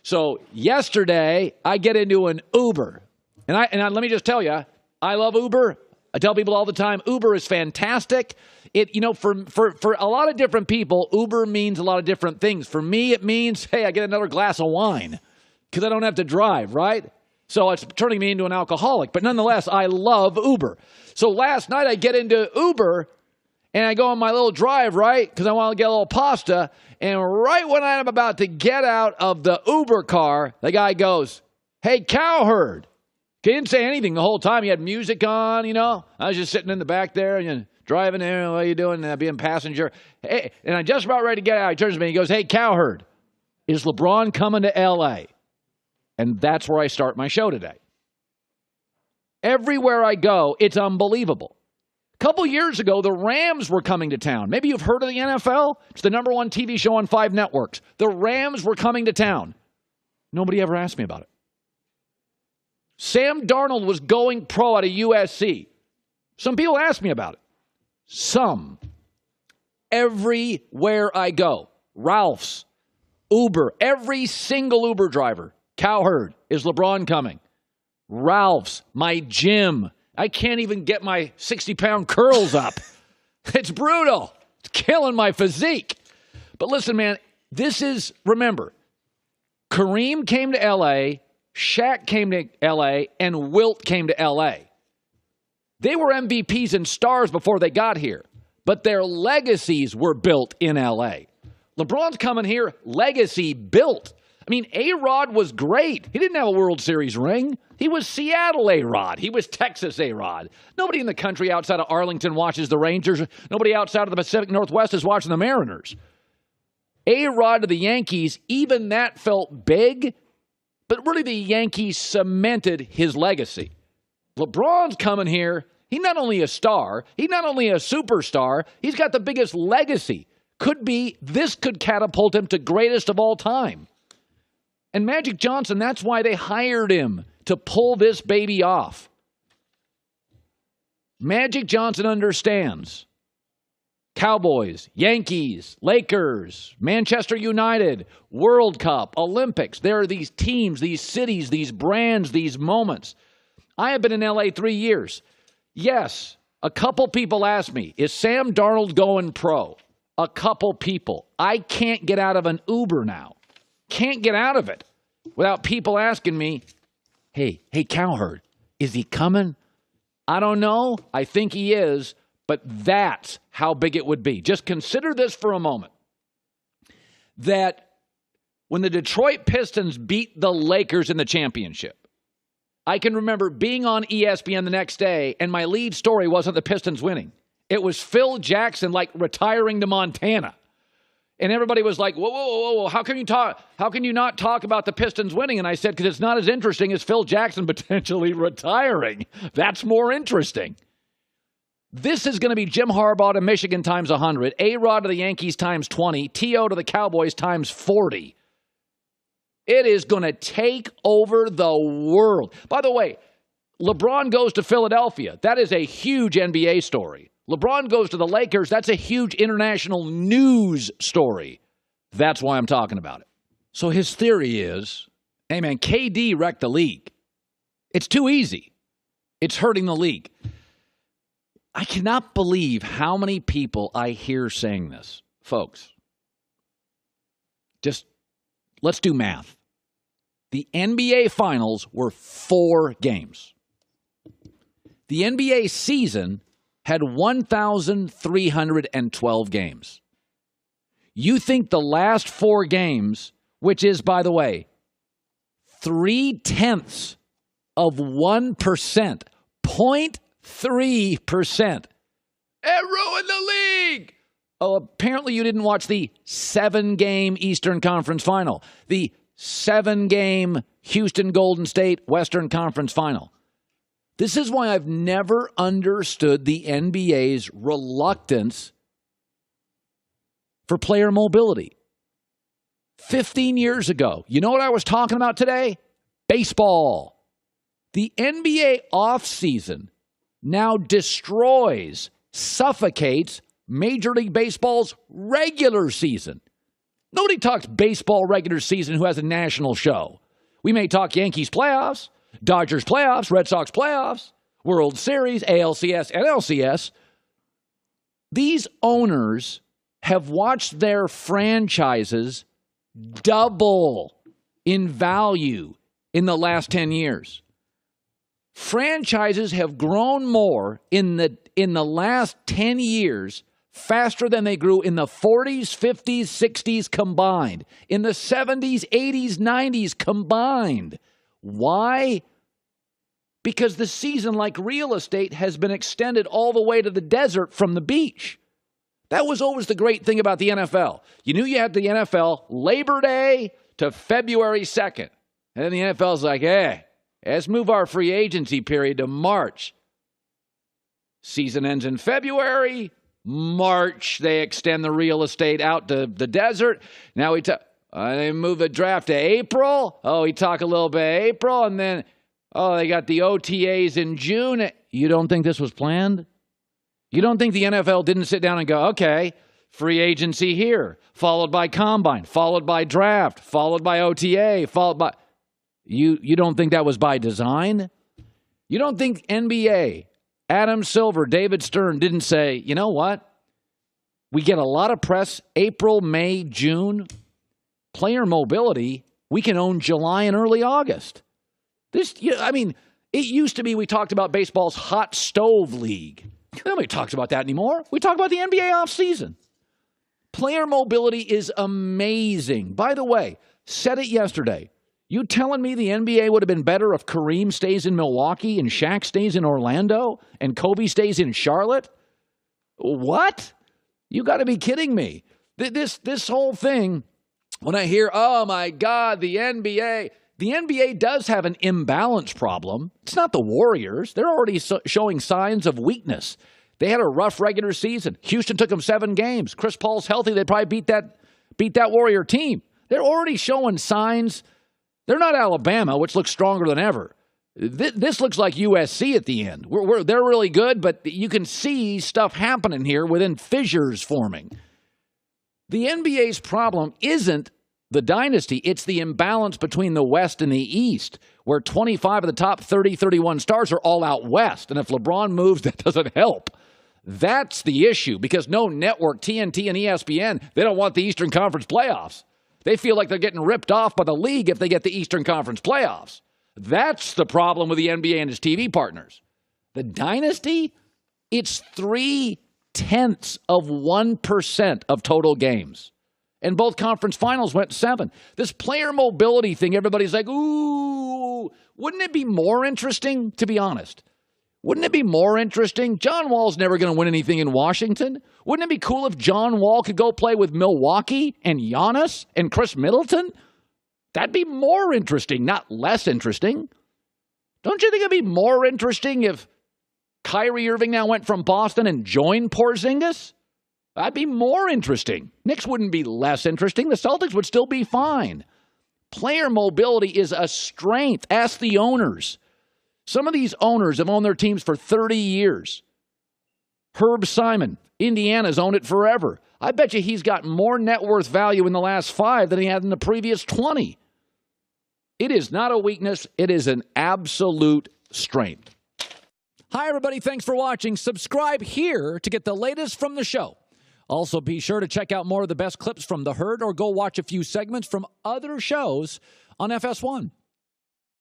So yesterday, I get into an Uber. And let me just tell you, I love Uber. I tell people all the time, Uber is fantastic. For a lot of different people, Uber means a lot of different things. For me, it means, hey, I get another glass of wine because I don't have to drive, right? So it's turning me into an alcoholic. But nonetheless, I love Uber. So last night, I get into Uber, and I go on my little drive, right? Because I want to get a little pasta. And right when I'm about to get out of the Uber car, the guy goes, hey, Cowherd. He didn't say anything the whole time. He had music on, I was just sitting in the back there, driving there. What are you doing? Being passenger. Hey, and I'm just about ready to get out. He turns to me and he goes, hey, Cowherd, is LeBron coming to L.A.? And that's where I start my show today. Everywhere I go, it's unbelievable. A couple years ago, the Rams were coming to town. Maybe you've heard of the NFL. It's the number one TV show on 5 networks. The Rams were coming to town. Nobody ever asked me about it. Sam Darnold was going pro out of USC. Some people asked me about it. Some. Everywhere I go. Ralph's, Uber, every single Uber driver. Cowherd, is LeBron coming? Ralph's, my gym. I can't even get my 60-pound curls up. It's brutal. It's killing my physique. But listen, man, remember, Kareem came to L.A., Shaq came to L.A., and Wilt came to L.A. They were MVPs and stars before they got here, but their legacies were built in L.A. LeBron's coming here, legacy built. I mean, A-Rod was great. He didn't have a World Series ring. He was Seattle A-Rod. He was Texas A-Rod. Nobody in the country outside of Arlington watches the Rangers. Nobody outside of the Pacific Northwest is watching the Mariners. A-Rod to the Yankees, even that felt big, but really the Yankees cemented his legacy. LeBron's coming here. He's not only a star, he's not only a superstar, he's got the biggest legacy. This could catapult him to greatest of all time. And Magic Johnson, that's why they hired him, to pull this baby off. Magic Johnson understands. Cowboys, Yankees, Lakers, Manchester United, World Cup, Olympics. There are these teams, these cities, these brands, these moments. I have been in LA 3 years. Yes, a couple people asked me, is Sam Darnold going pro? A couple people. I can't get out of an Uber now. Can't get out of it without people asking me, hey, Cowherd, is he coming? I don't know. I think he is, but that's how big it would be. Just consider this for a moment. That when the Detroit Pistons beat the Lakers in the championship, I can remember being on ESPN the next day, and my lead story wasn't the Pistons winning. It was Phil Jackson, retiring to Montana. And everybody was like, whoa, how can you not talk about the Pistons winning? And I said, because it's not as interesting as Phil Jackson potentially retiring. That's more interesting. This is going to be Jim Harbaugh to Michigan times 100, A-Rod to the Yankees times 20, T.O. to the Cowboys times 40. It is going to take over the world. By the way, LeBron goes to Philadelphia. That is a huge NBA story. LeBron goes to the Lakers. That's a huge international news story. That's why I'm talking about it. So his theory is, hey, man, KD wrecked the league. It's too easy. It's hurting the league. I cannot believe how many people I hear saying this. Folks, just let's do math. The NBA Finals were 4 games. The NBA season had 1,312 games. You think the last 4 games, which is, by the way, 0.3%, 0.3%, it ruined the league. Oh, apparently you didn't watch the 7-game Eastern Conference Final, the 7-game Houston Golden State Western Conference Final. This is why I've never understood the NBA's reluctance for player mobility. 15 years ago, you know what I was talking about today? Baseball. The NBA offseason now destroys, suffocates Major League Baseball's regular season. Nobody talks baseball regular season who has a national show. We may talk Yankees playoffs, Dodgers playoffs, Red Sox playoffs, World Series, ALCS, and LCS. These owners have watched their franchises double in value in the last 10 years. Franchises have grown more in the last 10 years faster than they grew in the 40s, 50s, 60s combined, in the 70s, 80s, 90s combined. Why? Because the season, like real estate, has been extended all the way to the desert from the beach. That was always the great thing about the NFL. You knew you had the NFL Labor Day to February 2nd. And then the NFL's like, hey, let's move our free agency period to March. Season ends in February. March, they extend the real estate out to the desert. Now they move the draft to April. Oh, we talk a little bit April. And then, they got the OTAs in June. You don't think this was planned? You don't think the NFL didn't sit down and go, okay, free agency here, followed by combine, followed by draft, followed by OTA, followed by... You don't think that was by design? You don't think NBA, Adam Silver, David Stern didn't say, you know what? We get a lot of press April, May, June. Player mobility, we can own July and early August. It used to be we talked about baseball's hot stove league. Nobody talks about that anymore. We talk about the NBA offseason. Player mobility is amazing. By the way, said it yesterday. You telling me the NBA would have been better if Kareem stays in Milwaukee and Shaq stays in Orlando and Kobe stays in Charlotte? What? You got to be kidding me. This whole thing, when I hear, oh my God, the NBA does have an imbalance problem. It's not the Warriors. They're already showing signs of weakness. They had a rough regular season. Houston took them 7 games. Chris Paul's healthy. They'd probably beat that Warrior team. They're already showing signs. They're not Alabama, which looks stronger than ever. This looks like USC at the end. They're really good, but you can see stuff happening here within fissures forming. The NBA's problem isn't the dynasty. It's the imbalance between the West and the East, where 25 of the top 30, 31 stars are all out West. And if LeBron moves, that doesn't help. That's the issue, because no network, TNT and ESPN, they don't want the Eastern Conference playoffs. They feel like they're getting ripped off by the league if they get the Eastern Conference playoffs. That's the problem with the NBA and its TV partners. The dynasty, it's 0.3% of total games. And both conference finals went 7. This player mobility thing, everybody's like, ooh, wouldn't it be more interesting, to be honest? Wouldn't it be more interesting? John Wall's never going to win anything in Washington. Wouldn't it be cool if John Wall could go play with Milwaukee and Giannis and Chris Middleton? That'd be more interesting, not less interesting. Don't you think it'd be more interesting if Kyrie Irving now went from Boston and joined Porzingis? That'd be more interesting. Knicks wouldn't be less interesting. The Celtics would still be fine. Player mobility is a strength. Ask the owners. Some of these owners have owned their teams for 30 years. Herb Simon, Indiana's owned it forever. I bet you he's got more net worth value in the last 5 than he had in the previous 20. It is not a weakness. It is an absolute strength. Hi, everybody. Thanks for watching. Subscribe here to get the latest from the show. Also, be sure to check out more of the best clips from The Herd or go watch a few segments from other shows on FS1.